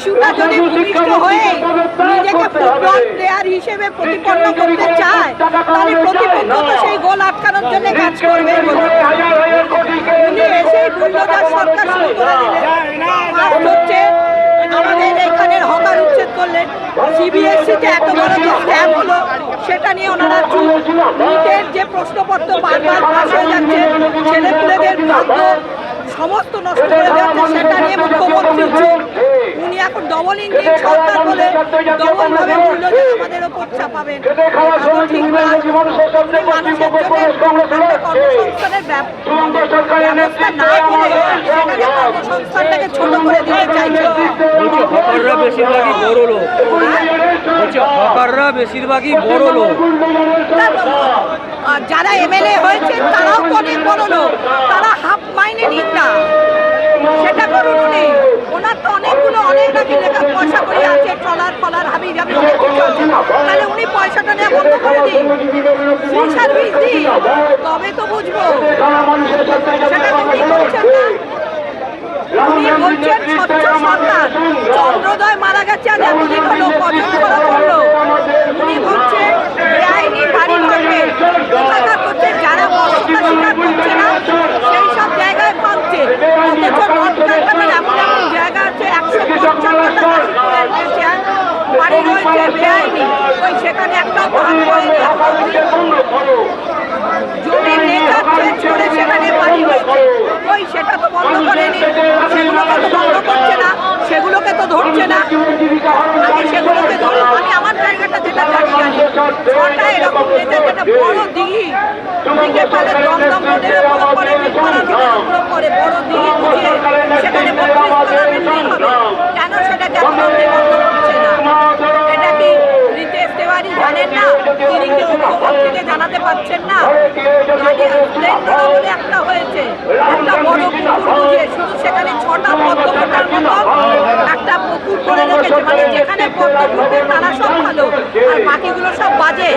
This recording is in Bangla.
শিশুটা যদি ভূমিষ্ঠ হয়ে নিজেকে ফুটবল প্লেয়ার হিসেবে প্রতিপন্ন করতে চায়, তাহলে প্রতিপক্ষ তো সেই গোল আটকানোর জন্য কাজ করবে। উনি এসেই বুল্ডোজার সরকার শুরু করে দিলেন। হচ্ছে আমাদের এখানের হকার উচ্ছেদ করলেন। সিবিএসসিতে এত বড় যে স্ক্যাম হলো সেটা নিয়ে ওনারা নিটের যে প্রশ্নপত্র বারবার ফাঁস হয়ে যাচ্ছে, ছেলেপুলেদের ভাগ্য সমস্ত নষ্ট করে যাচ্ছে, সেটা নিয়ে মুখ্যমন্ত্রী উনি এখন ডবল ইঞ্জিন সরকার বলে ডবলভাবে বুল্ডোজার আমাদের ওপর চাপাবেন। ঠিক না, মানুষের জন্য কর্মসংস্থানের ব্যবস্থা না করে সেখানে কর্মসংস্থানটাকে ছোট করে দিতে চাইছে। হকাররা বেশিরভাগই বড় লোক, হকাররা বেশিরভাগই বড় লোক। যারা এমএলএ হয়েছে তারাও তো অনেক বড় লোক, তারা হাফ মাইনে নিন না, সেটা করুন উনি। ওনার তো অনেকগুলো অনেক নাকি লেখা পয়সা করে আছে, ট্রলার ফলার হাবি যাবি অনেক কিছু আছে, তাহলে উনি পয়সাটা নেওয়া বন্ধ করে দিন, ফ্রি সার্ভিস দিন, তবে তো বুঝবো। সেটা তো উনি করছেন না। উনি বলছেন স্বচ্ছ সরকার, চন্দ্রোদয় মারা গেছে আর এতদিন হলো, কজন ধরা পড়লো। উনি বলছেন বেআইনি বাড়ি ভাঙবে, কোথাকার করছে, যারা বর্ষতা স্বীকার করছে না সেই সব জায়গায় ভাঙছে। অথচ নর্থ কলকাতার এমন এমন জায়গা আছে 155টা বাড়ি রয়েছে বেআইনি, ওই সেখানে একটা ভাঙ হয়নি। জমি নেচাচ্ছে ছড়ে সেখানে বাড়ি হয়েছে, ওই সেটা তো বন্ধ করেনি, সেগুলোকে তো বন্ধ করছে না, সেগুলোকে তো ধরছে না। আগে সেগুলোকে ধরুন। আমি আমার জায়গাটা যেটা জানি ছটা এরকম যেটা বড় দিঘি, দিঘে পালে দমদম রোডের উপরে পরে, বিপাড়া রোডের উপরে পরে, বড় দিঘি বুঝিয়ে সেখানে 32 বিল্ডিং হবে, কেন সেটাকে এখন বন্ধ করছে না? এটা কি রিতেশ তেওয়ারি জানেন না? তিনি কি মুখ্যমন্ত্রীকে জানাতে পারছেন না? বলে একটা হয়েছে, একটা বড় পুকুর বুঝিয়ে, শুধু সেখানে 6টা পদ্ম ফোটার মতো একটা পুকুর করে রেখেছে, মানে যেখানে পদ্ম ফুটবে তারা সব ভালো আর বাকিগুলো সব বাজে।